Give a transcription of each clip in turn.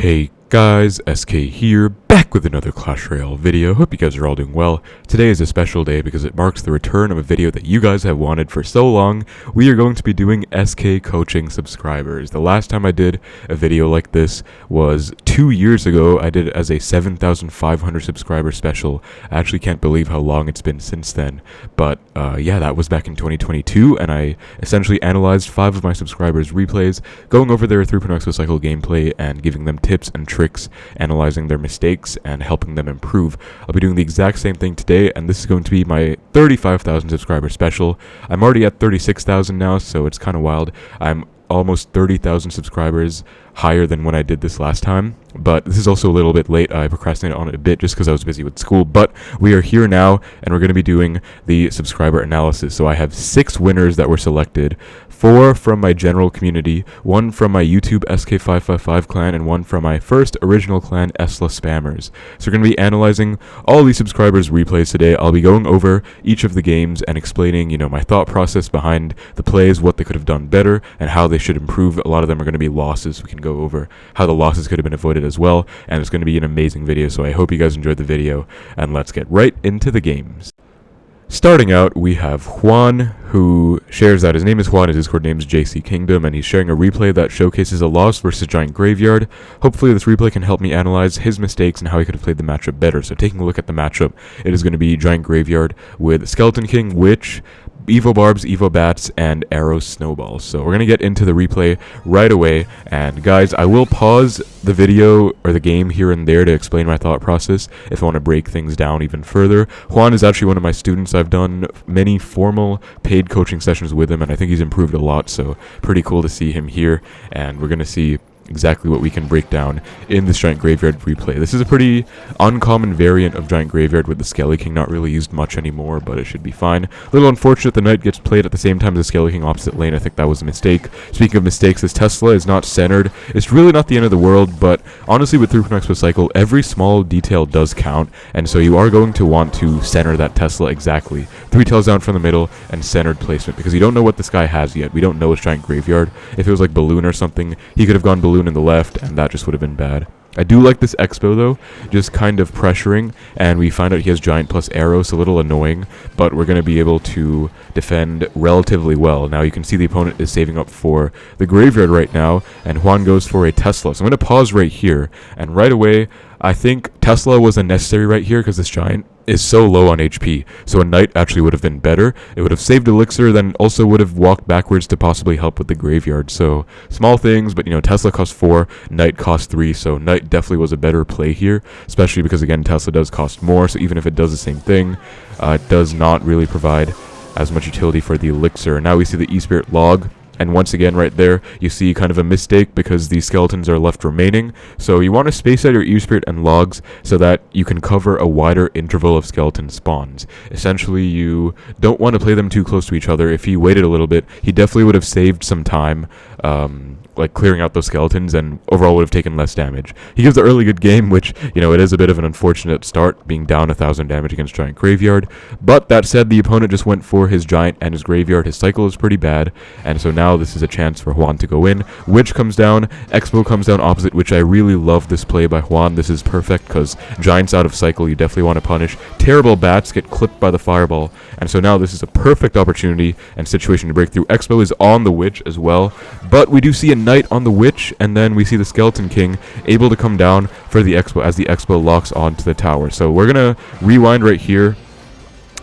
Hey guys, SK here, back with another Clash Royale video. Hope you guys are all doing well. Today is a special day because it marks the return of a video that you guys have wanted for so long. We are going to be doing SK coaching subscribers. The last time I did a video like this was 2 years ago. I did it as a 7,500 subscriber special. I actually can't believe how long it's been since then. But yeah, that was back in 2022, and I essentially analyzed 5 of my subscribers' replays, going over their 3.0 Xbow cycle gameplay and giving them tips and tricks, analyzing their mistakes and helping them improve. I'll be doing the exact same thing today, and this is going to be my 35,000 subscriber special. I'm already at 36,000 now, so it's kind of wild. I'm almost 30,000 subscribers higher than when I did this last time, but this is also a little bit late. I procrastinated on it a bit just because I was busy with school, but we are here now and we're going to be doing the subscriber analysis. So I have 6 winners that were selected, 4 from my general community, 1 from my YouTube SK555 clan, and 1 from my first original clan Esla Spammers. So we're going to be analyzing all these subscribers' replays today. I'll be going over each of the games and explaining, my thought process behind the plays, what they could have done better, and how they should improve. A lot of them are going to be losses. We can go over how the losses could have been avoided as well, and it's going to be an amazing video, so I hope you guys enjoyed the video, and let's get right into the games. Starting out, we have Juan, who shares that his name is Juan, his Discord name is JC Kingdom, and he's sharing a replay that showcases a loss versus Giant Graveyard. Hopefully this replay can help me analyze his mistakes and how he could have played the matchup better. So taking a look at the matchup, it is going to be Giant Graveyard with Skeleton King, Witch, Evo Barbs, Evo Bats, and Arrow Snowballs. So we're going to get into the replay right away, and guys, I will pause the video or the game here and there to explain my thought process if I want to break things down even further. Juan is actually one of my students. I've done many formal paid coaching sessions with him, and I think he's improved a lot, so pretty cool to see him here, and we're going to see exactly what we can break down in this Giant Graveyard replay. This is a pretty uncommon variant of Giant Graveyard with the Skelly King, not really used much anymore, but it should be fine. A little unfortunate the Knight gets played at the same time as the Skelly King opposite lane. I think that was a mistake. Speaking of mistakes, this Tesla is not centered. It's really not the end of the world, but honestly with 3.0 Xbow cycle, every small detail does count, and so you are going to want to center that Tesla exactly. 3 tails down from the middle and centered placement, because you don't know what this guy has yet. We don't know it's Giant Graveyard. If it was like Balloon or something, he could have gone Balloon in the left, and that just would have been bad. I do like this Expo though, just kind of pressuring, and we find out he has Giant plus Arrow, so a little annoying, but we're going to be able to defend relatively well. Now you can see the opponent is saving up for the Graveyard right now, and Juan goes for a Tesla. So I'm going to pause right here, and right away, I think Tesla was unnecessary right here because this Giant is so low on HP, so a Knight actually would have been better. It would have saved Elixir, then also would have walked backwards to possibly help with the Graveyard. So small things, but Tesla costs 4, Knight costs 3, so Knight definitely was a better play here, especially because again Tesla does cost more, so even if it does the same thing, it does not really provide as much utility for the Elixir. Now we see the E-Spirit log, and once again right there you see kind of a mistake because the skeletons are left remaining, so you want to space out your E-Spirit and logs so that you can cover a wider interval of skeleton spawns. Essentially you don't want to play them too close to each other. If he waited a little bit, he definitely would have saved some time like clearing out those skeletons, and overall would have taken less damage. He gives the early good game, which, it is a bit of an unfortunate start, being down 1,000 damage against Giant Graveyard. But that said, the opponent just went for his Giant and his Graveyard. His cycle is pretty bad, and so now this is a chance for Juan to go in. Witch comes down, Expo comes down opposite, which I really love this play by Juan. This is perfect because Giant's out of cycle, you definitely want to punish. Terrible Bats get clipped by the Fireball, and so now this is a perfect opportunity and situation to break through. Expo is on the Witch as well, but we do see a Knight on the Witch, and then we see the Skeleton King able to come down for the Expo as the Expo locks onto the tower. So we're gonna rewind right here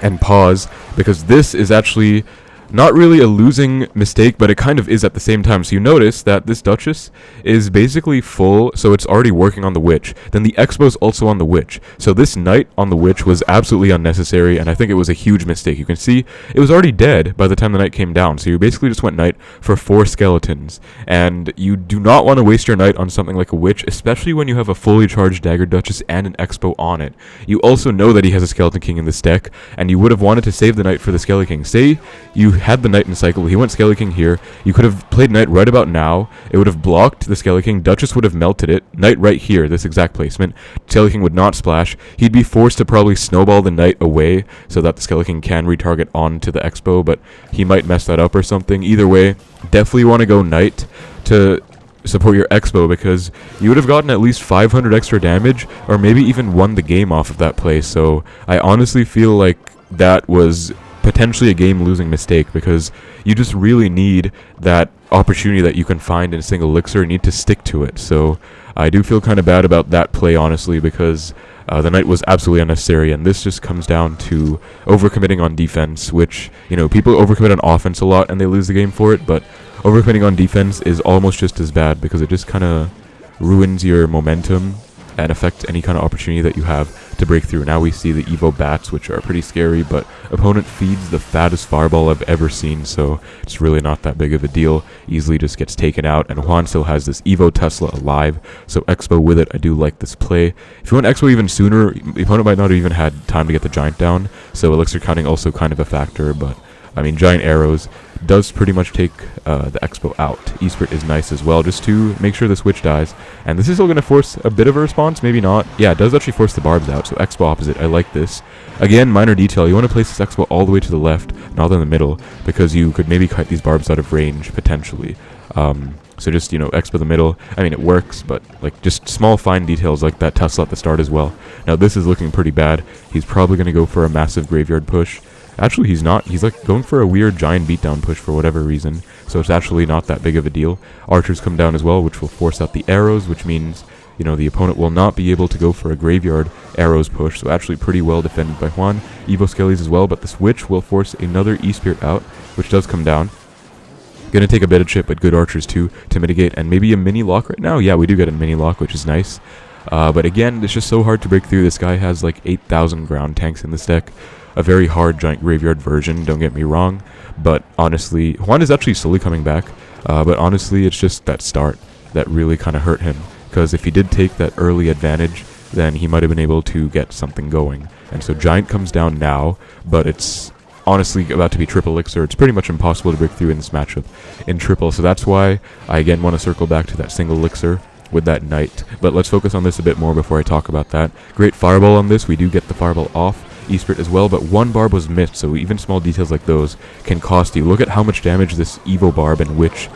and pause, because this is actually not really a losing mistake, but it kind of is at the same time. So you notice that this Duchess is basically full, so it's already working on the Witch. Then the Expo's also on the Witch. So this Knight on the Witch was absolutely unnecessary, and I think it was a huge mistake. You can see it was already dead by the time the Knight came down, so you basically just went Knight for 4 skeletons. And you do not want to waste your Knight on something like a Witch, especially when you have a fully charged Dagger Duchess and an Expo on it. You also know that he has a Skeleton King in this deck, and you would have wanted to save the Knight for the Skeleton King. Say you had the Knight in cycle, he went Skelly King here, you could have played Knight right about now, it would have blocked the Skelly King, Duchess would have melted it, Knight right here, this exact placement, Skelly King would not splash, he'd be forced to probably snowball the Knight away so that the Skelly King can retarget onto the Expo, but he might mess that up or something. Either way, definitely want to go Knight to support your Xbow, because you would have gotten at least 500 extra damage, or maybe even won the game off of that play. So I honestly feel like that was potentially a game-losing mistake, because you just really need that opportunity that you can find in single elixir and need to stick to it. So I do feel kind of bad about that play, honestly, because the knight was absolutely unnecessary, and this just comes down to overcommitting on defense, which, you know, people overcommit on offense a lot and they lose the game for it, but overcommitting on defense is almost just as bad, because it just kind of ruins your momentum and affects any kind of opportunity that you have to break through. Now we see the Evo bats, which are pretty scary, but opponent feeds the fattest fireball I've ever seen, so it's really not that big of a deal. Easily just gets taken out, and Juan still has this Evo Tesla alive, so Xbow with it. I do like this play. If you want Xbow even sooner, the opponent might not have even had time to get the giant down, so elixir counting also kind of a factor, but I mean, giant arrows does pretty much take the Xbow out. Espirit is nice as well, just to make sure the switch dies. And this is still going to force a bit of a response, maybe not. Yeah, it does actually force the barbs out, so Xbow opposite. I like this. Again, minor detail, you want to place this Xbow all the way to the left, not in the middle, because you could maybe cut these barbs out of range, potentially. So just, you know, Xbow the middle. I mean, it works, but like just small fine details like that Tesla at the start as well. Now this is looking pretty bad. He's probably going to go for a massive graveyard push. Actually, he's not. He's like going for a weird giant beatdown push for whatever reason, so it's actually not that big of a deal. Archers come down as well, which will force out the arrows, which means, you know, the opponent will not be able to go for a graveyard arrows push, so actually pretty well defended by Juan. Evo Skellies as well, but the switch will force another E-Spirit out, which does come down. Gonna take a bit of chip, but good archers too to mitigate, and maybe a mini lock right now. Yeah, we do get a mini lock, which is nice. But again, it's just so hard to break through. This guy has like 8,000 ground tanks in this deck. A very hard giant graveyard version, don't get me wrong, but honestly, Juan is actually slowly coming back, but honestly, it's just that start that really kind of hurt him, because if he did take that early advantage, then he might have been able to get something going. And so giant comes down now, but it's honestly about to be triple elixir. It's pretty much impossible to break through in this matchup in triple, so that's why I again want to circle back to that single elixir with that knight. But let's focus on this a bit more before I talk about that. Great fireball on this. We do get the fireball off. E-Spirit as well, but one barb was missed, so even small details like those can cost you. Look at how much damage this Evo barb and Witch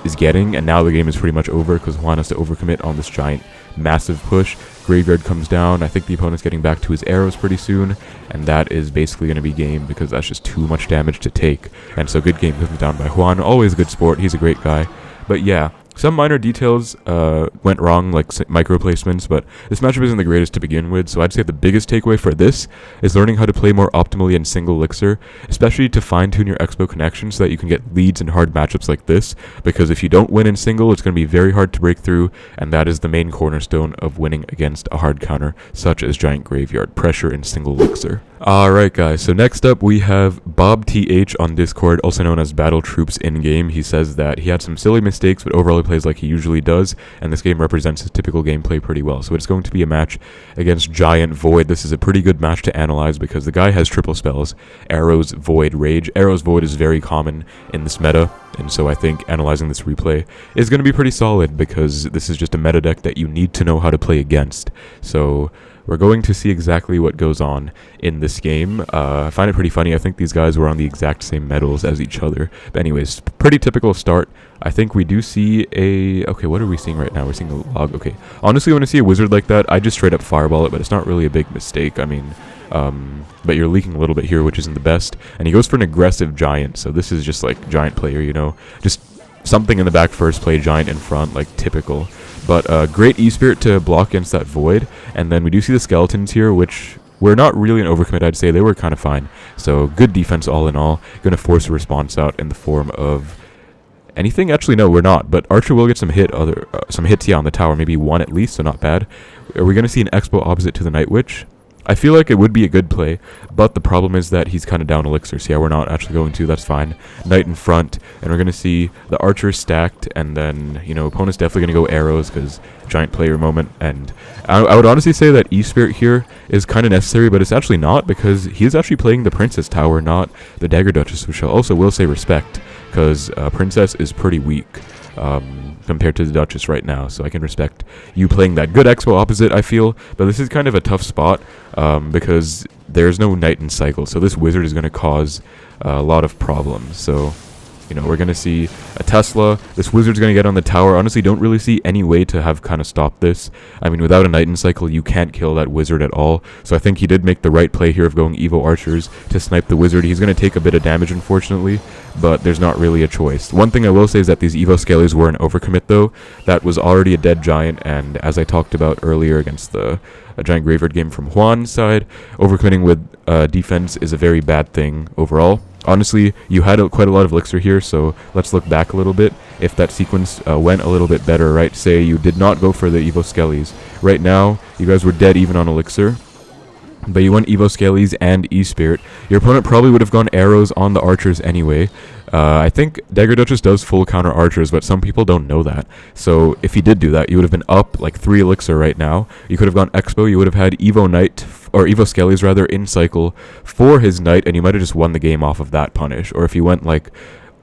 is getting, and now the game is pretty much over because Juan has to overcommit on this giant massive push. Graveyard comes down. I think the opponent's getting back to his arrows pretty soon, and that is basically going to be game, because that's just too much damage to take. And so good game comes down by Juan. Always good sport. He's a great guy. But yeah, some minor details went wrong, like micro placements, but this matchup isn't the greatest to begin with, so I'd say the biggest takeaway for this is learning how to play more optimally in single elixir, especially to fine-tune your Xbow connection so that you can get leads in hard matchups like this, because if you don't win in single, it's going to be very hard to break through, and that is the main cornerstone of winning against a hard counter, such as Giant Graveyard, pressure in single elixir. Alright guys, so next up we have Bob TH on Discord, also known as Battle Troops in-game. He says that he had some silly mistakes, but overall he plays like he usually does, and this game represents his typical gameplay pretty well. So it's going to be a match against Giant Void. This is a pretty good match to analyze because the guy has triple spells: Arrows, Void, Rage. Arrows, Void is very common in this meta, and so I think analyzing this replay is going to be pretty solid because this is just a meta deck that you need to know how to play against. So we're going to see exactly what goes on in this game. I find it pretty funny. I think these guys were on the exact same medals as each other. But anyways, pretty typical start. I think we do see a... Okay, what are we seeing right now? We're seeing a log. Okay. Honestly, when I see a wizard like that, I just straight up fireball it, but it's not really a big mistake. I mean, but you're leaking a little bit here, which isn't the best. And he goes for an aggressive giant, so this is just like giant player, you know? Just something in the back first, play giant in front, like typical. But great E-Spirit to block against that Void. And then we do see the skeletons here, which were not really an overcommit, I'd say. They were kind of fine. So good defense all in all. Going to force a response out in the form of anything. Actually, no, we're not. But Archer will get some hits, yeah, on the tower. Maybe one at least, so not bad. Are we going to see an Xbow opposite to the Night Witch? I feel like it would be a good play, but the problem is that he's kind of down elixir. So yeah, we're not actually going to. That's fine. Knight in front, and we're going to see the archer stacked, and then, you know, opponent's definitely going to go arrows because giant player moment. And I would honestly say that E-Spirit here is kind of necessary, but it's actually not because he is actually playing the Princess Tower, not the Dagger Duchess, which I also will say respect because Princess is pretty weak. Compared to the Duchess right now, so I can respect you playing that. Good Expo opposite, I feel, but this is kind of a tough spot because there's no Knight in cycle, so this Wizard is going to cause a lot of problems. So You know, we're going to see a Tesla. This wizard's going to get on the tower. Honestly, don't really see any way to have kind of stopped this. I mean, without a Knight in cycle, you can't kill that wizard at all. So I think he did make the right play here of going Evo Archers to snipe the wizard. He's going to take a bit of damage, unfortunately, but there's not really a choice. One thing I will say is that these Evo Scalies were an overcommit, though. That was already a dead giant, and as I talked about earlier against the giant graveyard game from Juan's side, overcommitting with defense is a very bad thing overall. Honestly, you had quite a lot of elixir here, so let's look back a little bit. If that sequence went a little bit better, right? Say you did not go for the Evo Scalies. Right now, you guys were dead even on elixir, but you went Evo Scalies and E-Spirit. Your opponent probably would have gone arrows on the archers anyway. I think Dagger Duchess does full counter archers, but some people don't know that. So if he did do that, you would have been up like 3 elixir right now. You could have gone Expo, you would have had Evo Knight, or Evo Scalies rather, in cycle for his Knight, and you might have just won the game off of that punish. Or if you went like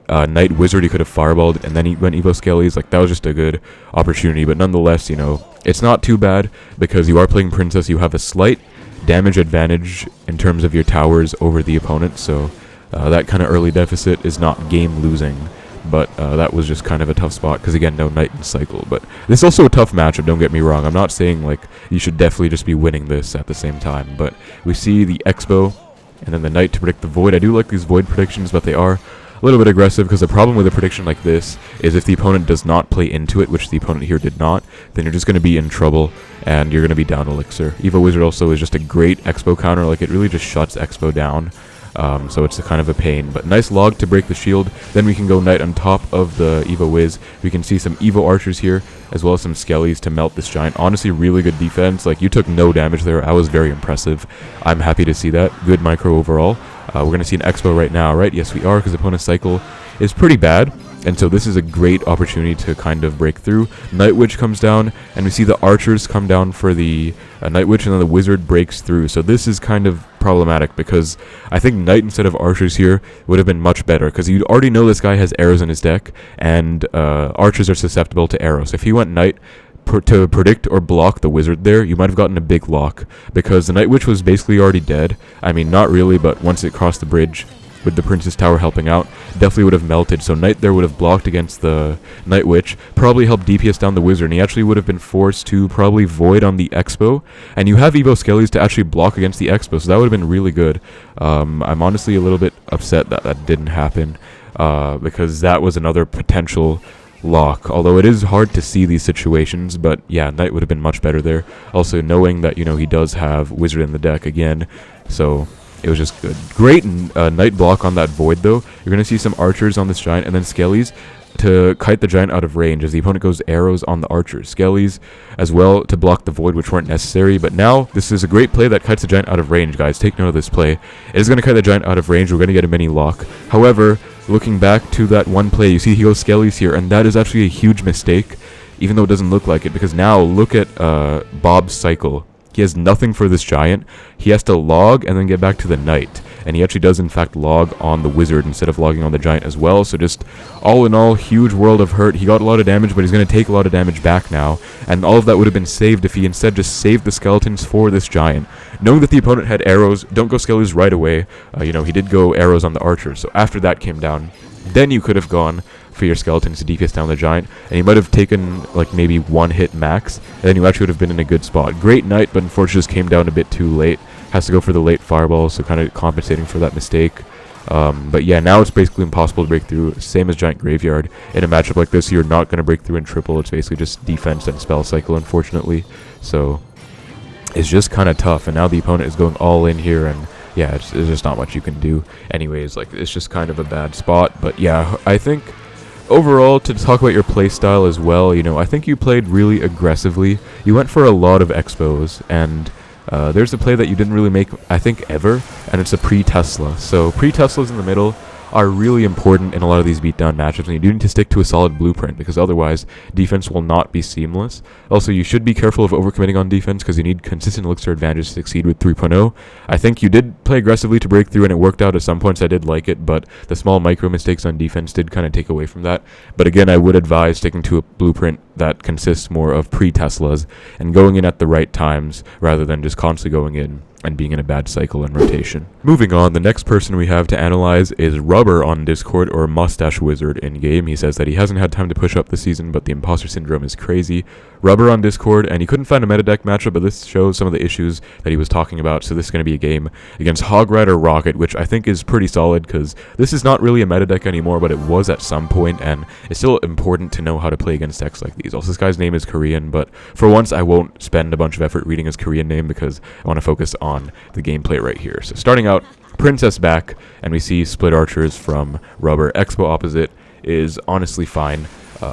Knight Wizard, you could have fireballed, and then he went Evo Scalies. Like, that was just a good opportunity, but nonetheless, you know, it's not too bad, because you are playing Princess, you have a slight damage advantage in terms of your towers over the opponent, so that kind of early deficit is not game losing, but that was just kind of a tough spot, because again, no Knight in cycle. But this is also a tough matchup, don't get me wrong. I'm not saying like you should definitely just be winning this at the same time, but we see the Expo and then the Knight to predict the Void. I do like these Void predictions, but they are a little bit aggressive, because the problem with a prediction like this is if the opponent does not play into it, which the opponent here did not, then you're just going to be in trouble and you're going to be down elixir. Evo Wizard also is just a great Expo counter. Like, it really just shuts Expo down. So it's a kind of a pain, but nice log to break the shield. Then we can go Knight on top of the Evo Wiz. We can see some Evo Archers here, as well as some Skellies to melt this giant. Honestly, really good defense. Like, you took no damage there. I was very impressive. I'm happy to see that. Good micro overall. We're going to see an Expo right now, right? Yes, we are, because the opponent's cycle is pretty bad. And so this is a great opportunity to kind of break through. Night Witch comes down, and we see the archers come down for the Night Witch, and then the wizard breaks through. So this is kind of problematic, because I think Knight instead of archers here would have been much better, because you already know this guy has arrows in his deck, and archers are susceptible to arrows. If he went Knight to predict or block the wizard there, you might have gotten a big lock, because the Night Witch was basically already dead. I mean, not really, but once it crossed the bridge, with the Princess Tower helping out, definitely would have melted. So Knight there would have blocked against the Night Witch, probably helped DPS down the Wizard, and he actually would have been forced to probably Void on the Expo. And you have Evo Skellies to actually block against the Expo, so that would have been really good. I'm honestly a little bit upset that that didn't happen, because that was another potential lock, although it is hard to see these situations. But yeah, Knight would have been much better there. Also, knowing that, you know, he does have Wizard in the deck again, so it was just good. Great Knight block on that Void, though. You're going to see some archers on this giant, and then Skellies to kite the giant out of range as the opponent goes arrows on the archers. Skellies as well to block the Void, which weren't necessary. But now, this is a great play that kites the giant out of range, guys. Take note of this play. It is going to kite the giant out of range. We're going to get a mini lock. However, looking back to that one play, you see he goes Skellies here, and that is actually a huge mistake, even though it doesn't look like it, because now look at Bob's cycle. He has nothing for this giant. He has to log and then get back to the Knight. And he actually does, in fact, log on the Wizard instead of logging on the giant as well. So just all in all, huge world of hurt. He got a lot of damage, but he's going to take a lot of damage back now. And all of that would have been saved if he instead just saved the skeletons for this giant. Knowing that the opponent had arrows, don't go skellies right away. You know, he did go arrows on the archer. So after that came down, then you could have gone for your skeletons to DPS down the giant, and you might have taken like maybe one hit max, and then you actually would have been in a good spot. Great Knight, but unfortunately just came down a bit too late. Has to go for the late fireball, so kind of compensating for that mistake. But yeah, now it's basically impossible to break through, same as Giant Graveyard. In a matchup like this, you're not going to break through in triple. It's basically just defense and spell cycle, unfortunately. So it's just kind of tough, and now the opponent is going all in here, and yeah, there's just not much you can do. Anyways, like, it's just kind of a bad spot. But yeah, I think overall, to talk about your playstyle as well, you know, I think you played really aggressively. You went for a lot of expos, and there's a play that you didn't really make, I think, ever, and it's a pre-Tesla. So pre-Teslas in the middle are really important in a lot of these beatdown matchups, and you do need to stick to a solid blueprint, because otherwise defense will not be seamless. Also, you should be careful of overcommitting on defense, because you need consistent elixir advantage to succeed with 3.0. I think you did play aggressively to break through, and it worked out at some points. I did like it, but the small micro mistakes on defense did kind of take away from that. But again, I would advise sticking to a blueprint that consists more of pre-Teslas and going in at the right times rather than just constantly going in and being in a bad cycle and rotation. Moving on, the next person we have to analyze is Rubber on Discord, or Mustache Wizard in game. He says that he hasn't had time to push up this season, but the imposter syndrome is crazy. Rubber on Discord, and he couldn't find a meta deck matchup, but this shows some of the issues that he was talking about. So this is going to be a game against Hog Rider Rocket, which I think is pretty solid, because this is not really a meta deck anymore, but it was at some point, and it's still important to know how to play against decks like these. Also, this guy's name is Korean, but for once I won't spend a bunch of effort reading his Korean name because I want to focus on the gameplay right here. So starting out, Princess back, and we see split archers from Rubber. Xbow opposite is honestly fine.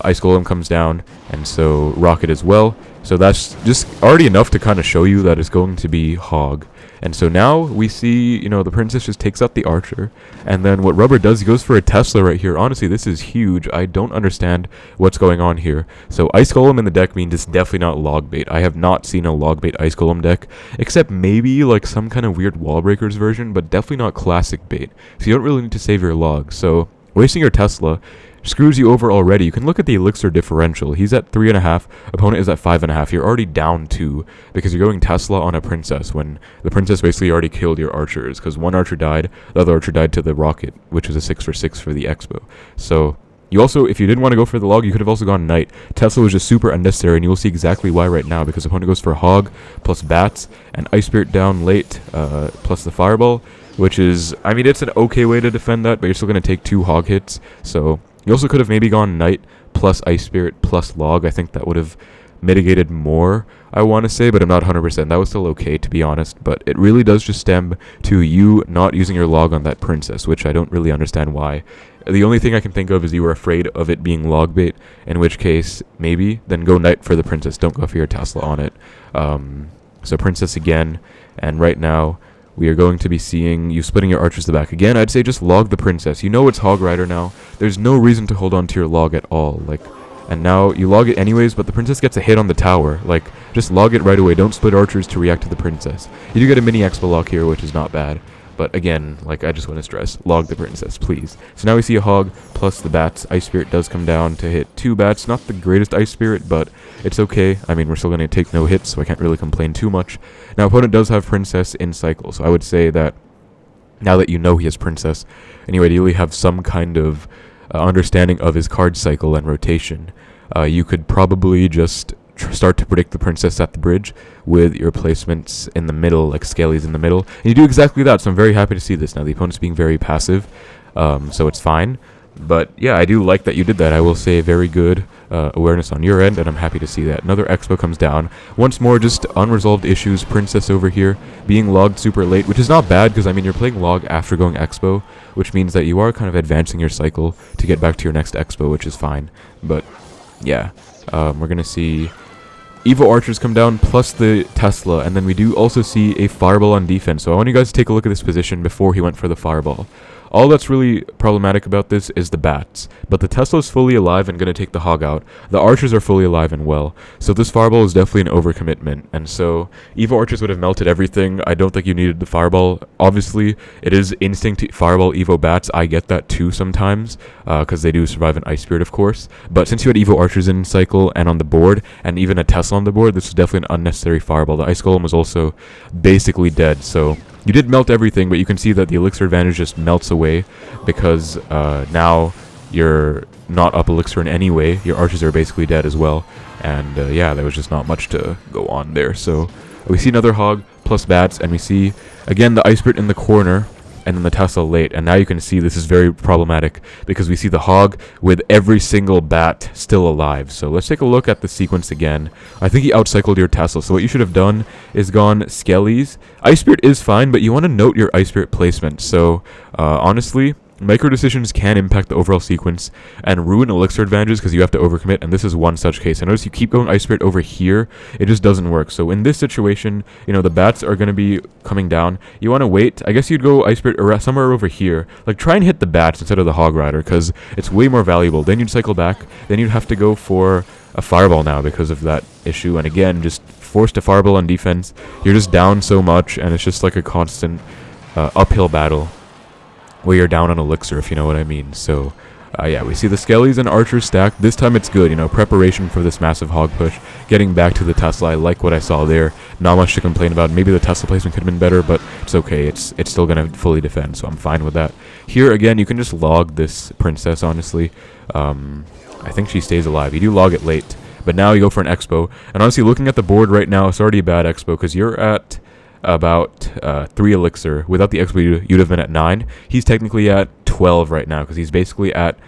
Ice Golem comes down, and so Rocket as well. So that's just already enough to kind of show you that it's going to be Hog. And so now we see, the Princess just takes out the Archer. And then what Rubber does, he goes for a Tesla right here. Honestly, this is huge. I don't understand what's going on here. So Ice Golem in the deck means it's definitely not log bait. I have not seen a log bait Ice Golem deck, except maybe like some kind of weird Wall Breakers version, but definitely not classic bait. So you don't really need to save your log. So wasting your Tesla screws you over already. You can look at the elixir differential. He's at 3.5, opponent is at 5.5. You're already down 2 because you're going Tesla on a Princess when the Princess basically already killed your archers, because one archer died, the other archer died to the Rocket, which was a 6 for 6 for the Xbow. So you also, if you didn't want to go for the log, you could have also gone Knight. Tesla was just super unnecessary, and you will see exactly why right now, because opponent goes for Hog plus Bats and Ice Spirit down late plus the Fireball, which is, I mean, it's an okay way to defend that, but you're still going to take 2 Hog hits. So you also could have maybe gone Knight plus Ice Spirit plus Log. I think that would have mitigated more, I want to say, but I'm not 100%. That was still okay, to be honest, but it really does just stem to you not using your Log on that Princess, which I don't really understand why. The only thing I can think of is you were afraid of it being log bait, in which case, maybe, then go Knight for the Princess. Don't go for your Tesla on it. So Princess again, and right now we are going to be seeing you splitting your archers to the back. Again, I'd say just log the Princess. You know it's Hog Rider now. There's no reason to hold on to your log at all. And now you log it anyways, but the Princess gets a hit on the tower. Just log it right away. Don't split archers to react to the Princess. You do get a mini Expo lock here, which is not bad. But again, I just want to stress, log the Princess, please. So now we see a Hog plus the Bats. Ice Spirit does come down to hit 2 Bats. Not the greatest Ice Spirit, but it's okay. I mean, we're still going to take no hits, so I can't really complain too much. Now, opponent does have Princess in cycle, so I would say that now that you know he has Princess, and you ideally have some kind of understanding of his card cycle and rotation, you could probably just start to predict the Princess at the bridge with your placements in the middle, like Scaly's in the middle. And you do exactly that, so I'm very happy to see this. Now, the opponent's being very passive, so it's fine. But yeah, I do like that you did that. I will say very good awareness on your end, and I'm happy to see that. Another Expo comes down. Once more, just unresolved issues. Princess over here being logged super late, which is not bad, because I mean, you're playing log after going Expo, which means that you are kind of advancing your cycle to get back to your next Expo, which is fine. But yeah, we're going to see Evo Archers come down plus the Tesla, and then we do also see a Fireball on defense. So I want you guys to take a look at this position before he went for the Fireball. All that's really problematic about this is the Bats, but the Tesla's fully alive and going to take the Hog out. The Archers are fully alive and well, so this Fireball is definitely an overcommitment, and so Evo Archers would have melted everything. I don't think you needed the Fireball. Obviously, it is instinct to Fireball Evo Bats. I get that too sometimes, because they do survive an Ice Spirit, of course, but since you had Evo Archers in cycle and on the board, and even a Tesla on the board, this is definitely an unnecessary Fireball. The Ice Golem was also basically dead, so you did melt everything, but you can see that the elixir advantage just melts away because now you're not up elixir in any way. Your archers are basically dead as well. And yeah, there was just not much to go on there. So we see another Hog plus Bats, and we see, again, the Ice Spirit in the corner, and then the Tesla late. And now you can see this is very problematic because we see the Hog with every single Bat still alive. So let's take a look at the sequence again. I think he outcycled your Tesla. So what you should have done is gone Skelly's. Ice Spirit is fine, but you want to note your Ice Spirit placement. So honestly, micro decisions can impact the overall sequence and ruin elixir advantages because you have to overcommit, and this is one such case. I notice you keep going Ice Spirit over here, it just doesn't work. So in this situation, the Bats are going to be coming down. You want to wait. I guess you'd go Ice Spirit somewhere over here. Try and hit the Bats instead of the Hog Rider because it's way more valuable. Then you'd cycle back. Then you'd have to go for a Fireball now because of that issue. And again, just forced a Fireball on defense. You're just down so much, and it's just like a constant uphill battle where you're down on elixir, if you know what I mean. So Yeah, we see the Skellies and Archers stacked. This time it's good, you know, preparation for this massive hog push. Getting back to the Tesla, I like what I saw there. Not much to complain about. Maybe the Tesla placement could have been better, but it's okay. It's still going to fully defend, so I'm fine with that. Here, again, you can just log this princess, honestly. I think she stays alive. You do log it late, but now you go for an Xbow. And honestly, looking at the board right now, it's already a bad Xbow, because you're at about 3 elixir. Without the Xbow, you'd have been at 9. He's technically at 12 right now, because he's basically at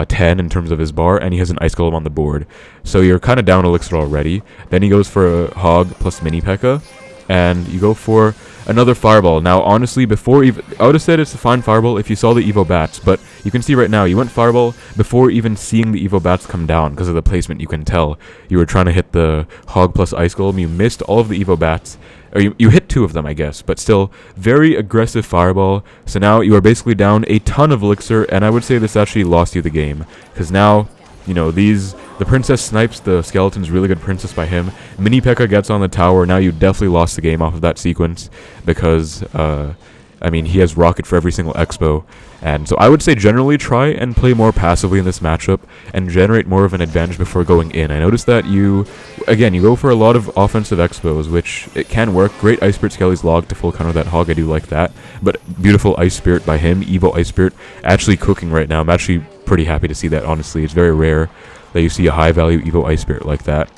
10 in terms of his bar, and he has an Ice Golem on the board. So you're kind of down elixir already. Then he goes for a Hog plus Mini P.E.K.K.A, and you go for another Fireball. Now, honestly, before even... I would have said it's a fine Fireball if you saw the Evo Bats, but you can see right now, you went Fireball before even seeing the Evo Bats come down, because of the placement. You can tell you were trying to hit the Hog plus Ice Golem. You missed all of the Evo Bats. Or you hit 2 of them, I guess, but still, very aggressive Fireball. So now you are basically down a ton of elixir, and I would say this actually lost you the game, because now, you know, the princess snipes the skeleton's really good princess by him. Mini P.E.K.K.A gets on the tower. Now you definitely lost the game off of that sequence, because, I mean, he has Rocket for every single Xbow. And so I would say generally try and play more passively in this matchup and generate more of an advantage before going in. I noticed that you go for a lot of offensive Xbows, which it can work. Great Ice Spirit Skelly's log to full counter that Hog. I do like that. But beautiful Ice Spirit by him. Evo Ice Spirit actually cooking right now. I'm actually pretty happy to see that, honestly. It's very rare that you see a high value Evo Ice Spirit like that.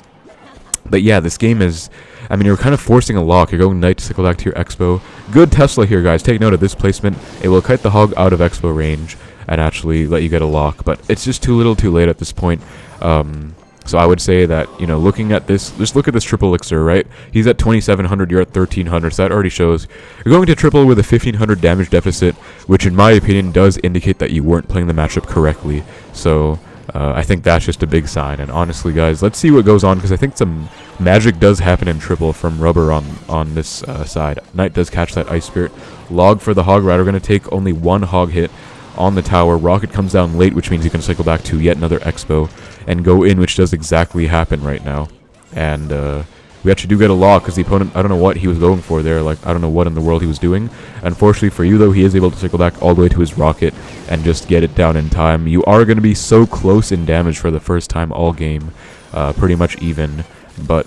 But yeah, this game is... I mean, you're kind of forcing a lock. You're going Knight to cycle back to your Xbow. Good Tesla here, guys. Take note of this placement. It will kite the Hog out of Xbow range and actually let you get a lock. But it's just too little too late at this point. So I would say that, you know, looking at this, just look at this triple elixir, right? He's at 2,700, you're at 1,300, so that already shows you're going to triple with a 1,500 damage deficit, which in my opinion does indicate that you weren't playing the matchup correctly. So... I think that's just a big sign. And honestly, guys, let's see what goes on, because I think some magic does happen in triple from Rubber on this side. Knight does catch that Ice Spirit. Log for the Hog Rider. We're going to take only 1 Hog hit on the tower. Rocket comes down late, which means you can cycle back to yet another Xbow and go in, which does exactly happen right now. And we actually do get a lock, because the opponent, I don't know what he was going for there. Like, I don't know what in the world he was doing. Unfortunately for you, though, he is able to cycle back all the way to his Rocket and just get it down in time. You are going to be so close in damage for the first time all game. Pretty much even. But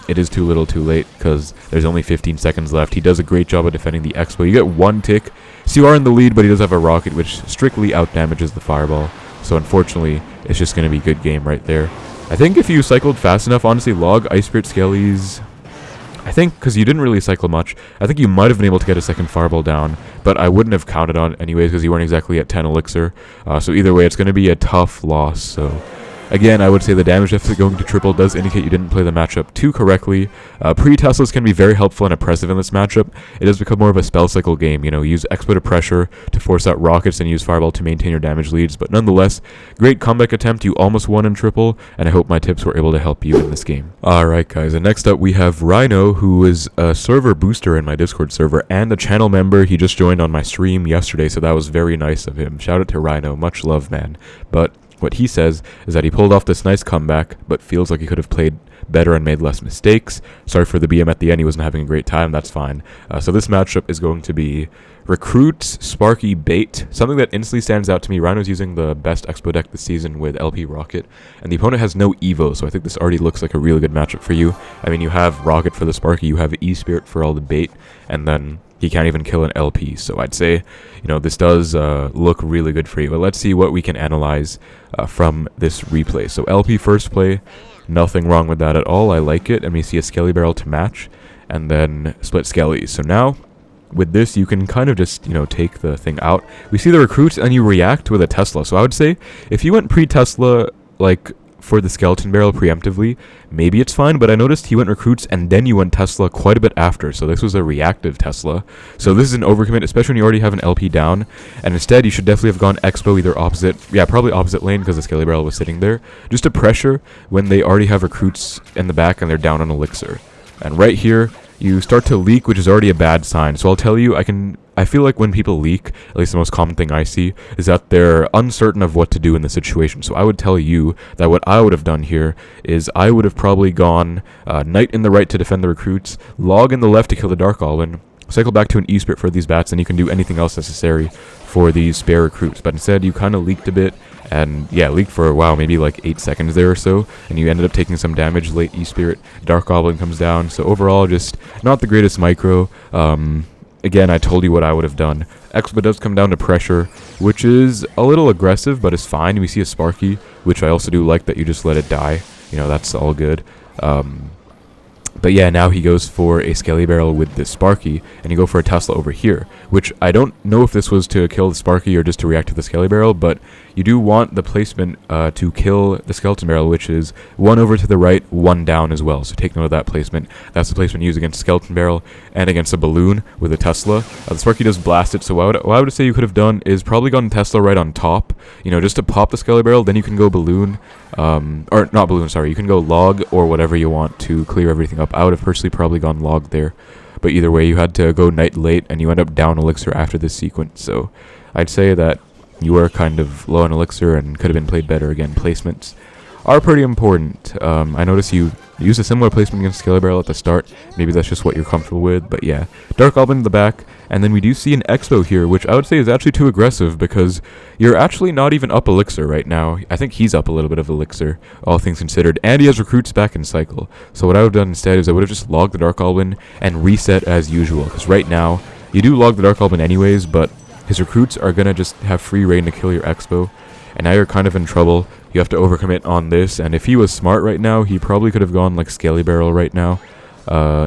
it is too little too late, because there's only 15 seconds left. He does a great job of defending the Xbow. You get 1 tick. So you are in the lead, but he does have a Rocket, which strictly out-damages the Fireball. So unfortunately, it's just going to be a good game right there. I think if you cycled fast enough, honestly, log Ice Spirit Skellies, I think, because you didn't really cycle much, I think you might have been able to get a second Fireball down, but I wouldn't have counted on it anyways, because you weren't exactly at 10 elixir. So either way, it's going to be a tough loss. So again, I would say the damage deficit going to triple does indicate you didn't play the matchup too correctly. Pre-Teslas can be very helpful and oppressive in this matchup. It does become more of a spell cycle game. You know, use Xbow to pressure to force out Rockets and use Fireball to maintain your damage leads. But nonetheless, great comeback attempt. You almost won in triple, and I hope my tips were able to help you in this game. Alright guys, and next up we have Rhino, who is a server booster in my Discord server and a channel member. He just joined on my stream yesterday, so that was very nice of him. Shout out to Rhino. Much love, man. But what he says is that he pulled off this nice comeback, but feels like he could have played better and made less mistakes. Sorry for the BM at the end. He wasn't having a great time. That's fine. So this matchup is going to be Recruits, Sparky, Bait. Something that instantly stands out to me, Rhino's using the best Expo deck this season with LP Rocket, and the opponent has no Evo, so I think this already looks like a really good matchup for you. I mean, you have Rocket for the Sparky, you have E-Spirit for all the Bait, and then he can't even kill an LP, so I'd say, you know, this does look really good for you. But let's see what we can analyze from this replay. So LP first play, nothing wrong with that at all. I like it, and we see a Skelly Barrel to match, and then split Skellies. So now, with this, you can kind of just, you know, take the thing out. We see the Recruits, and you react with a Tesla. So I would say, if you went pre-Tesla, like, for the Skeleton Barrel preemptively, maybe it's fine, but I noticed he went Recruits and then you went Tesla quite a bit after, so this was a reactive Tesla. So this is an overcommit, especially when you already have an LP down, and instead you should definitely have gone Expo either opposite, probably opposite lane because the Skelly Barrel was sitting there, just to pressure when they already have Recruits in the back and they're down on Elixir. And right here, you start to leak, which is already a bad sign. So I'll tell you, I feel like when people leak, at least the most common thing I see, is that they're uncertain of what to do in the situation. So I would tell you that what I would have done here is I would have probably gone Knight in the right to defend the Recruits, Log in the left to kill the Dark Alwyn, cycle back to an E-Spirit for these bats, and you can do anything else necessary for these spare Recruits. But instead, you kind of leaked a bit, And yeah, leaked for, wow, maybe like 8 seconds there or so, and you ended up taking some damage late E-Spirit. Dark Goblin comes down, so overall just not the greatest micro. Again, I told you what I would have done. Xbow does come down to pressure, which is a little aggressive, but is fine. We see a Sparky, which I also do like that you just let it die. You know, that's all good. But yeah, now he goes for a Skelly Barrel with this Sparky, and you go for a Tesla over here, which I don't know if this was to kill the Sparky or just to react to the Skelly Barrel, but you do want the placement to kill the Skeleton Barrel, which is 1 over to the right, 1 down as well. So take note of that placement. That's the placement used against Skeleton Barrel and against a Balloon with a Tesla. The Sparky does blast it, so what I would say you could have done is probably gone Tesla right on top, you know, just to pop the Skelly Barrel, then you can go Balloon, or not Balloon, sorry, you can go Log or whatever you want to clear everything up. I would have personally probably gone Log there, but either way, you had to go Knight late, and you end up down Elixir after this sequence, so I'd say that you were kind of low on Elixir and could have been played better. Again, placements are pretty important. I noticed you used a similar placement against Skelly Barrel at the start. Maybe that's just what you're comfortable with, but yeah. Dark Goblin in the back, and then we do see an Xbow here, which I would say is actually too aggressive because you're actually not even up Elixir right now. I think he's up a little bit of Elixir, all things considered, and he has recruits back in cycle. So what I would have done instead is I would have just logged the Dark Goblin and reset as usual, because right now, you do log the Dark Goblin anyways, but his recruits are going to just have free reign to kill your Xbow, and now you're kind of in trouble. You have to overcommit on this, and if he was smart right now, he probably could have gone like Skelly Barrel right now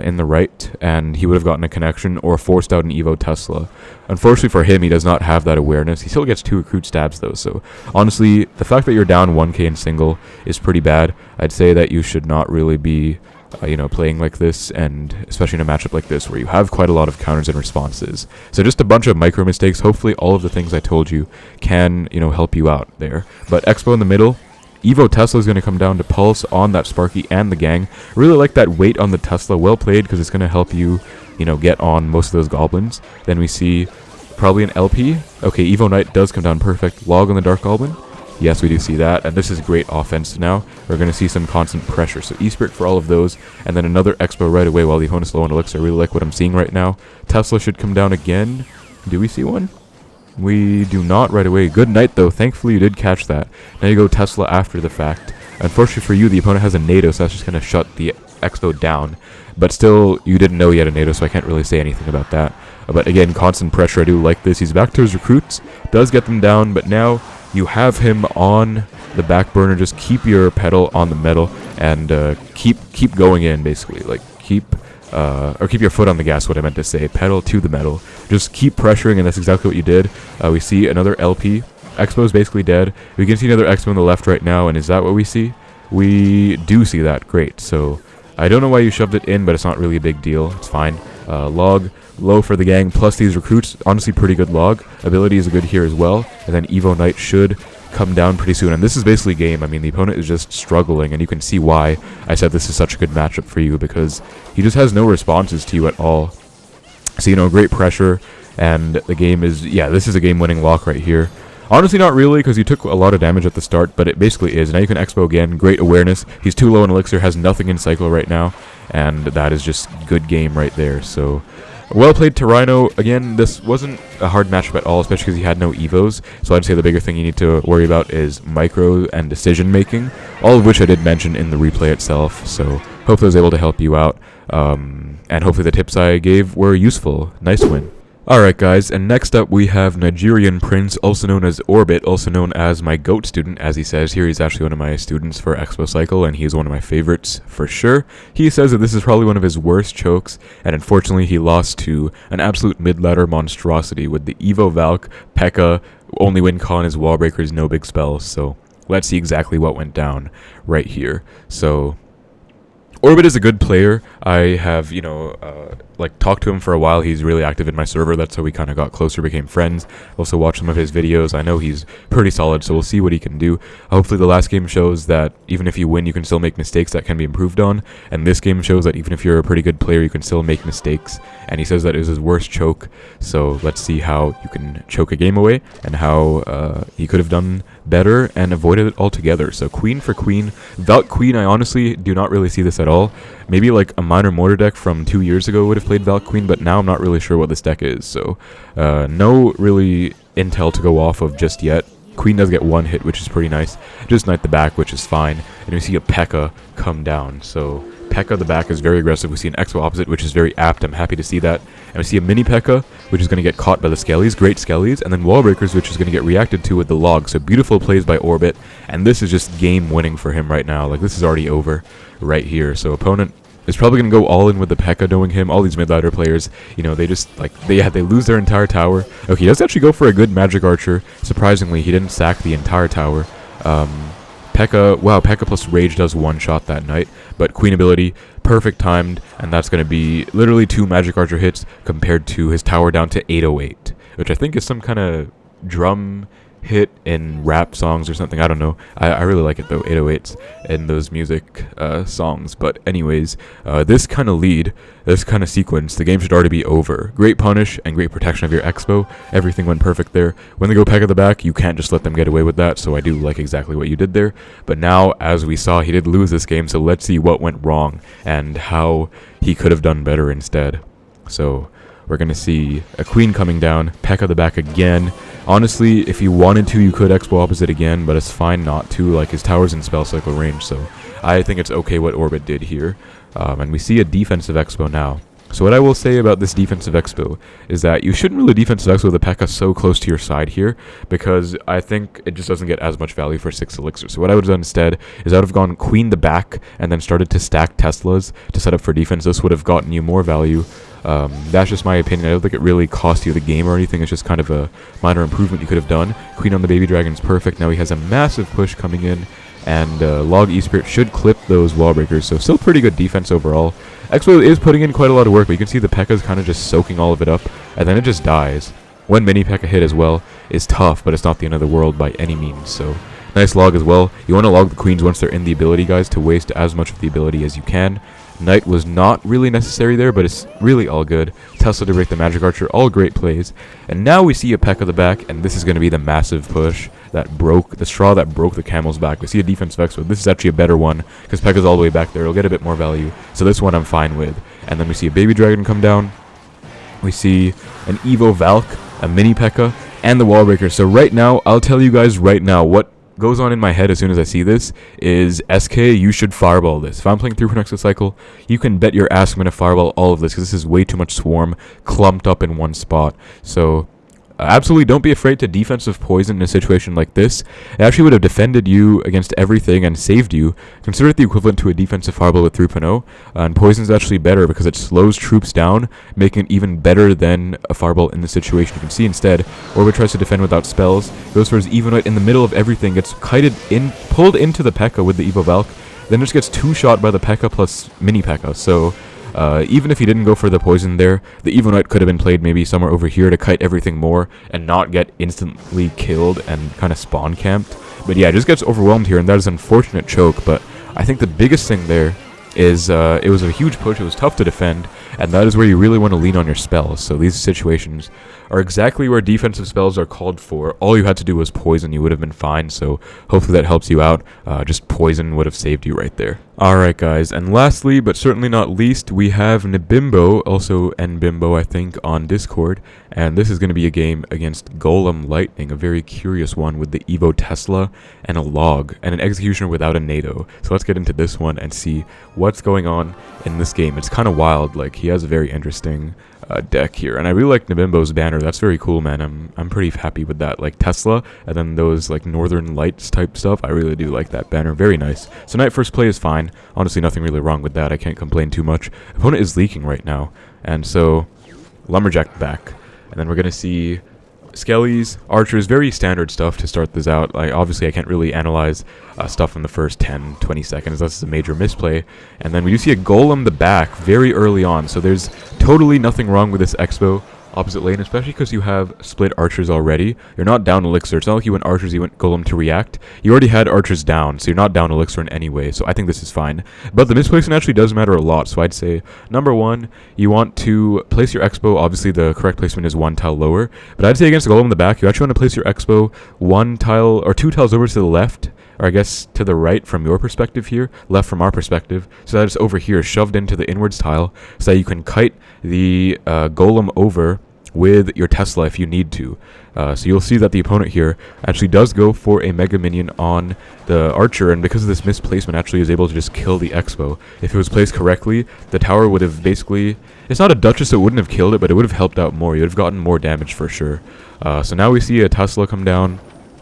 in the right, and he would have gotten a connection or forced out an Evo Tesla. Unfortunately for him, he does not have that awareness. He still gets 2 recruit stabs though, so honestly, the fact that you're down 1k in single is pretty bad. I'd say that you should not really be you know, playing like this, and especially in a matchup like this where you have quite a lot of counters and responses. So just a bunch of micro mistakes. Hopefully all of the things I told you can, you know, help you out there. But Xbow in the middle, Evo Tesla is going to come down to pulse on that Sparky and the gang. Really like that weight on the Tesla. Well played, because it's going to help you, you know, get on most of those goblins. Then we see probably an LP. Okay, Evo Knight does come down perfect. Log on the Dark Goblin. Yes, we do see that, and this is great offense now. We're going to see some constant pressure, so E-Spirit for all of those, and then another Xbow right away while the opponent's low on Elixir. I really like what I'm seeing right now. Tesla should come down again. Do we see one? We do not right away. Good night, though. Thankfully, you did catch that. Now you go Tesla after the fact. Unfortunately for you, the opponent has a NATO, so that's just going to shut the Xbow down. But still, you didn't know he had a NATO, so I can't really say anything about that. But again, constant pressure. I do like this. He's back to his recruits. Does get them down, but now you have him on the back burner. Just keep your pedal on the metal and keep going in, basically. Like keep your foot on the gas. What I meant to say, pedal to the metal. Just keep pressuring, and that's exactly what you did. We see another LP. Xbow is basically dead. We can see another Xbow on the left right now, and is that what we see? We do see that. Great. So I don't know why you shoved it in, but it's not really a big deal. It's fine. Log low for the gang, plus these recruits. Honestly, pretty good log. Ability is good here as well. And then Evo Knight should come down pretty soon. And this is basically game. I mean, the opponent is just struggling, and you can see why I said this is such a good matchup for you, because he just has no responses to you at all. So, you know, great pressure, and the game is, yeah, this is a game-winning lock right here. Honestly, not really, because he took a lot of damage at the start, but it basically is. Now you can Xbow again. Great awareness. He's too low in Elixir, has nothing in cycle right now, and that is just good game right there. So well played to Rhino. Again, this wasn't a hard matchup at all, especially because he had no Evos. So I'd say the bigger thing you need to worry about is micro and decision making, all of which I did mention in the replay itself. So hopefully I was able to help you out, and hopefully the tips I gave were useful. Nice win. Alright guys, and next up we have Nigerian Prince, also known as Orbit, also known as my GOAT student, as he says here. He's actually one of my students for Xbow Cycle, and he's one of my favorites for sure. He says that this is probably one of his worst chokes, and unfortunately he lost to an absolute Midladder Monstrosity with the Evo Valk, P.E.K.K.A, only win con is wall breakers, no big spells. So let's see exactly what went down right here. So Orbit is a good player. I have, like, talked to him for a while. He's really active in my server. That's how we kind of got closer, became friends. Also watched some of his videos. I know he's pretty solid, so we'll see what he can do. Hopefully the last game shows that even if you win, you can still make mistakes that can be improved on. And this game shows that even if you're a pretty good player, you can still make mistakes. And he says that it was his worst choke. So let's see how you can choke a game away and how he could have done better and avoided it altogether. So queen for queen. Valk queen, I honestly do not really see this at all. Maybe like a minor mortar deck from 2 years ago would have played Valk queen, but now I'm not really sure what this deck is. So no really intel to go off of just yet. Queen does get one hit, which is pretty nice. Just knight the back, which is fine. And we see a P.E.K.K.A come down. So P.E.K.K.A the back is very aggressive. We see an Xbow opposite, which is very apt. I'm happy to see that. And we see a mini P.E.K.K.A, which is going to get caught by the Skellies. Great Skellies. And then Wall Breakers, which is going to get reacted to with the log. So beautiful plays by Orbit. And this is just game winning for him right now. Like, this is already over right here. So opponent is probably going to go all in with the P.E.K.K.A knowing him. All these mid-ladder players, you know, they just, like, they lose their entire tower. Okay, he does actually go for a good magic archer. Surprisingly, he didn't sack the entire tower. P.E.K.K.A, wow, P.E.K.K.A plus Rage does one-shot that night. But Queen ability, perfect timed, and that's going to be literally 2 magic archer hits compared to his tower down to 808, which I think is some kind of drum hit in rap songs or something. I don't know. I really like it though, 808s in those music songs. But anyways, this kind of lead, this kind of sequence, the game should already be over. Great punish and great protection of your Xbow. Everything went perfect there. When they go P.E.K.K.A the back, you can't just let them get away with that. So I do like exactly what you did there. But now, as we saw, he did lose this game. So let's see what went wrong and how he could have done better instead. So we're going to see a Queen coming down, P.E.K.K.A the back again. Honestly, if you wanted to, you could Xbow opposite again, but it's fine not to. Like, his tower's in spell cycle range, so I think it's okay what Orbit did here. And we see a defensive Xbow now. So what I will say about this defensive Xbow is that you shouldn't really defensive Xbow the P.E.K.K.A so close to your side here, because I think it just doesn't get as much value for 6 elixir. So what I would have done instead is I would have gone Queen the back and then started to stack Teslas to set up for defense. This would have gotten you more value. That's just my opinion. I don't think it really cost you the game or anything. It's just kind of a minor improvement you could have done. Queen on the baby dragon is perfect. Now he has a massive push coming in, and Log E-Spirit should clip those wall breakers. So still pretty good defense overall. Xbow is putting in quite a lot of work, but you can see the P.E.K.K.A is kind of just soaking all of it up, and then it just dies. One mini P.E.K.K.A hit as well is tough, but it's not the end of the world by any means. So nice log as well. You want to log the queens once they're in the ability, guys, to waste as much of the ability as you can. Knight was not really necessary there, but it's really all good. Tesla to break the magic archer, all great plays. And now we see a P.E.K.K.A the back, and this is going to be the massive push that broke, the straw that broke the camel's back. We see a defensive Xbow. This is actually a better one, because P.E.K.K.A's all the way back there. It'll get a bit more value. So this one I'm fine with. And then we see a baby dragon come down. We see an Evo Valk, a mini P.E.K.K.A, and the wall breaker. So right now, I'll tell you guys right now what goes on in my head as soon as I see this is SK, you should fireball this. If I'm playing 3.0 Xbow cycle, you can bet your ass I'm going to fireball all of this, because this is way too much swarm clumped up in one spot. So absolutely don't be afraid to defensive poison in a situation like this. It actually would have defended you against everything and saved you. Consider it the equivalent to a defensive fireball with 3.0, and poison's actually better because it slows troops down, making it even better than a fireball in this situation. You can see instead, Orbit tries to defend without spells, goes for his Evonoid in the middle of everything, gets kited in, pulled into the P.E.K.K.A with the Evo Valk, then just gets 2-shot by the P.E.K.K.A plus mini P.E.K.K.A. So even if he didn't go for the poison there, the Evo Knight could have been played maybe somewhere over here to kite everything more and not get instantly killed and kind of spawn camped. But yeah, it just gets overwhelmed here, and that is an unfortunate choke. But I think the biggest thing there is it was a huge push, it was tough to defend, and that is where you really want to lean on your spells. So these situations are exactly where defensive spells are called for. All you had to do was poison, you would have been fine, so hopefully that helps you out. Just poison would have saved you right there. Alright guys, and lastly, but certainly not least, we have Nbimbo, also Nbimbo I think, on Discord, and this is going to be a game against Golem Lightning, a very curious one with the Evo Tesla and a log, and an executioner without a NATO. So let's get into this one and see what's going on in this game. It's kind of wild, like he has a very interesting deck here, and I really like Nbimbo's banner. That's very cool, man. I'm pretty happy with that, like Tesla and then those like Northern Lights type stuff. I really do like that banner, very nice. So knight first play is fine, honestly nothing really wrong with that. I can't complain too much. Opponent is leaking right now, and so lumberjack back, and then we're gonna see Skellies, archers, very standard stuff to start this out. Like obviously I can't really analyze stuff in the first 10-20 seconds. That's a major misplay. And then we do see a golem the back very early on, so there's totally nothing wrong with this Xbow opposite lane, especially because you have split archers already. You're not down elixir. It's not like you went archers, you went golem to react. You already had archers down, so you're not down elixir in any way, so I think this is fine. But the misplacement actually does matter a lot, so I'd say, number one, you want to place your Xbow. Obviously the correct placement is 1 tile lower, but I'd say against the golem in the back, you actually want to place your Xbow 1 tile or 2 tiles over to the left, or I guess to the right from your perspective here, left from our perspective, so that it's over here, shoved into the inwards tile, so that you can kite the golem over with your Tesla if you need to. So you'll see that the opponent here actually does go for a Mega Minion on the Archer, and because of this misplacement actually is able to just kill the Xbow. If it was placed correctly, the tower would have basically... It's not a Duchess, so it wouldn't have killed it, but it would have helped out more. You would have gotten more damage for sure. So now we see a Tesla come down.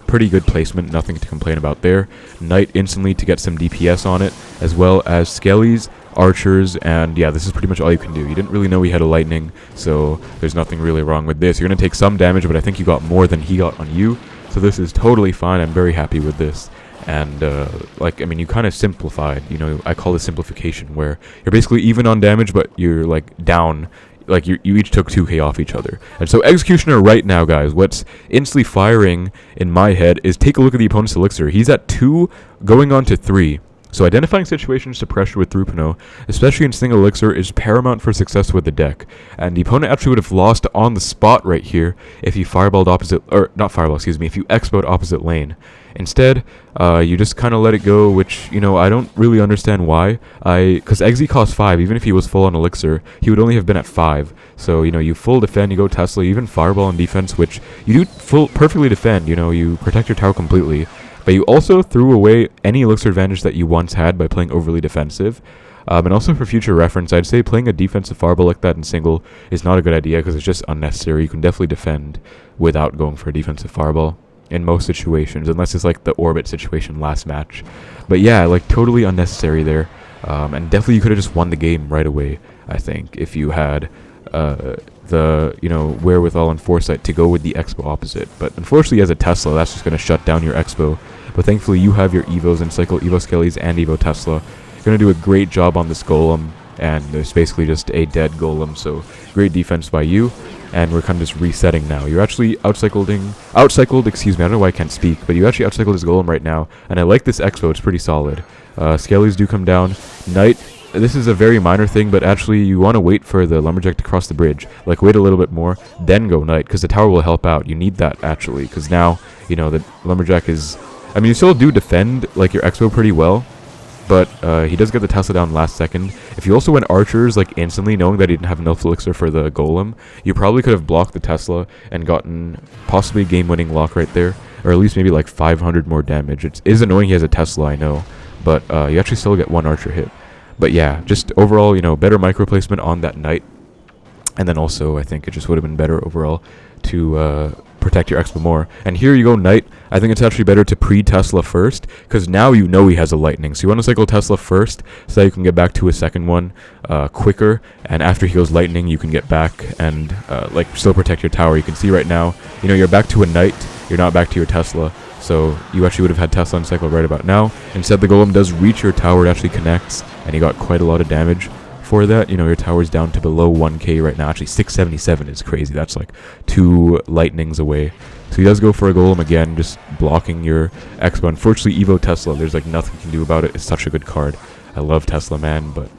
Pretty good placement, nothing to complain about there. Knight instantly to get some DPS on it, as well as Skellies, Archers, and yeah, this is pretty much all you can do. You didn't really know he had a Lightning, so there's nothing really wrong with this. You're going to take some damage, but I think you got more than he got on you, so this is totally fine. I'm very happy with this. And, like, I mean, you kind of simplified, you know, I call this simplification, where you're basically even on damage, but you're, like, down. Like, you each took 2k off each other. And so Executioner right now, guys, what's instantly firing in my head is take a look at the opponent's elixir. He's at 2, going on to 3. So identifying situations to pressure with 3.0, especially in single elixir, is paramount for success with the deck. And the opponent actually would have lost on the spot right here if he fireballed opposite, or not fireball, excuse me, if you Xbowed opposite lane. Instead, you just kind of let it go, which, you know, I don't really understand why. Because Eggsy costs 5, even if he was full on elixir, he would only have been at 5. So, you know, you full defend, you go Tesla, you even fireball on defense, which you do perfectly defend, you know, you protect your tower completely. But you also threw away any elixir advantage that you once had by playing overly defensive. And also for future reference, I'd say playing a defensive fireball like that in single is not a good idea because it's just unnecessary. You can definitely defend without going for a defensive fireball in most situations, unless it's like the orbit situation last match. But yeah, like totally unnecessary there. And definitely you could have just won the game right away, I think, if you had the, you know, wherewithal and foresight to go with the Xbow opposite. But unfortunately, as a Tesla, that's just going to shut down your Xbow. But thankfully, you have your Evos and Cycle Evo Skellies and Evo Tesla. You're going to do a great job on this Golem, and there's basically just a dead Golem, so great defense by you. And we're kind of just resetting now. You're actually outcycled, excuse me, I don't know why I can't speak, but you actually outcycled this Golem right now, and I like this Xbow, it's pretty solid. Skellies do come down. Knight, this is a very minor thing, but actually you want to wait for the Lumberjack to cross the bridge. Like, wait a little bit more, then go Knight, because the tower will help out. You need that, actually, because now, you know, the Lumberjack is... I mean, you still do defend, like, your Xbow pretty well, but he does get the Tesla down last second. If you also went Archers, like, instantly, knowing that he didn't have enough elixir for the Golem, you probably could have blocked the Tesla and gotten possibly game-winning lock right there, or at least maybe, like, 500 more damage. It is annoying he has a Tesla, I know, but you actually still get one Archer hit. But yeah, just overall, you know, better micro placement on that Knight. And then also, I think it just would have been better overall to protect your Xbow more. And here you go Knight. I think it's actually better to pre-Tesla first, because now you know he has a Lightning. So you want to cycle Tesla first, so that you can get back to a second one quicker. And after he goes Lightning, you can get back and like still protect your tower. You can see right now, you know, you're back to a Knight. You're not back to your Tesla. So you actually would have had Tesla on cycle right about now. Instead, the Golem does reach your tower. It actually connects, and he got quite a lot of damage for that. You know, your tower's down to below 1k right now. Actually, 677 is crazy. That's like 2 Lightnings away. So he does go for a Golem again, just blocking your Xbow. Unfortunately, Evo Tesla, there's like nothing you can do about it. It's such a good card. I love Tesla, man, but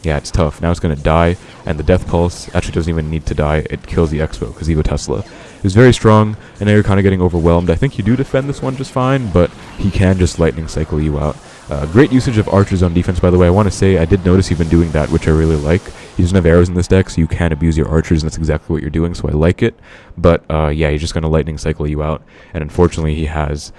yeah, it's tough. Now it's going to die, and the Death Pulse actually doesn't even need to die. It kills the Xbow, because Evo Tesla is very strong, and now you're kind of getting overwhelmed. I think you do defend this one just fine, but he can just Lightning cycle you out. Great usage of Archers on defense, by the way. I want to say I did notice you've been doing that, which I really like. He doesn't have arrows in this deck, so you can abuse your Archers, and that's exactly what you're doing, so I like it. But yeah, he's just going to Lightning cycle you out, and unfortunately he has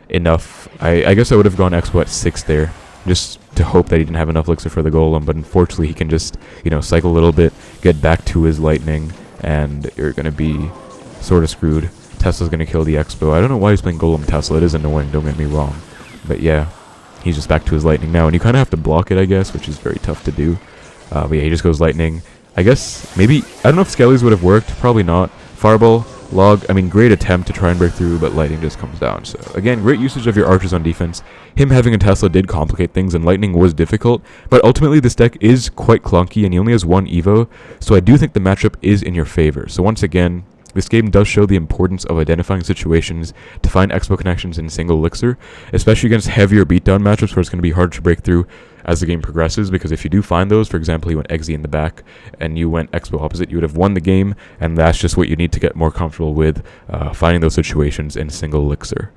enough. I guess I would have gone Xbow at 6 there, just to hope that he didn't have enough elixir for the Golem, but unfortunately he can just, you know, cycle a little bit, get back to his Lightning, and you're going to be sort of screwed. Tesla's going to kill the Xbow. I don't know why he's playing Golem Tesla. It is annoying, don't get me wrong. But yeah, he's just back to his Lightning now, and you kind of have to block it, I guess, which is very tough to do. But yeah, he just goes Lightning. I guess, maybe, I don't know if Skellies would have worked. Probably not. Fireball, Log, I mean, great attempt to try and break through, but Lightning just comes down. So, again, great usage of your Archers on defense. Him having a Tesla did complicate things, and Lightning was difficult, but ultimately this deck is quite clunky, and he only has 1 Evo, so I do think the matchup is in your favor. So once again, this game does show the importance of identifying situations to find Xbow connections in single elixir, especially against heavier beatdown matchups where it's going to be hard to break through as the game progresses, because if you do find those, for example, you went Eggsy in the back and you went Xbow opposite, you would have won the game, and that's just what you need to get more comfortable with finding those situations in single elixir.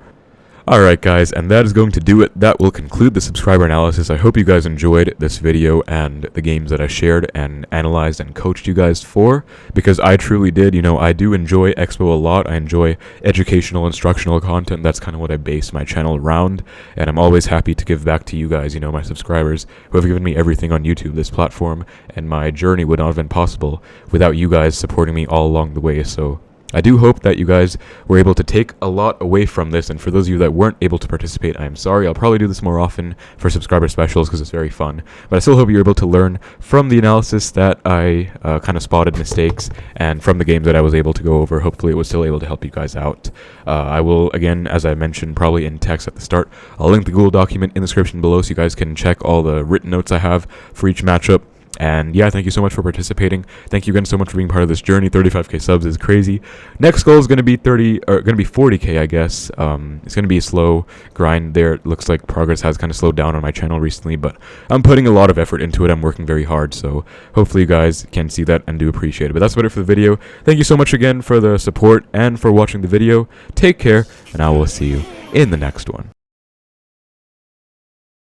Alright guys, and that is going to do it. That will conclude the subscriber analysis. I hope you guys enjoyed this video and the games that I shared and analyzed and coached you guys for, because I truly did. You know, I do enjoy Xbow a lot. I enjoy educational, instructional content. That's kind of what I base my channel around, and I'm always happy to give back to you guys, you know, my subscribers, who have given me everything on YouTube, this platform, and my journey would not have been possible without you guys supporting me all along the way. So I do hope that you guys were able to take a lot away from this, and for those of you that weren't able to participate, I am sorry. I'll probably do this more often for subscriber specials because it's very fun, but I still hope you're able to learn from the analysis that I kind of spotted mistakes, and from the games that I was able to go over. Hopefully it was still able to help you guys out. I will, again, as I mentioned, probably in text at the start, I'll link the Google document in the description below so you guys can check all the written notes I have for each matchup. And yeah, thank you so much for participating. Thank you again so much for being part of this journey. 35k subs is crazy. Next goal is going to be 40k, I guess. It's going to be a slow grind there. It looks like progress has kind of slowed down on my channel recently, but I'm putting a lot of effort into it. I'm working very hard, so hopefully you guys can see that and do appreciate it. But that's about it for the video. Thank you so much again for the support and for watching the video. Take care, and I will see you in the next one.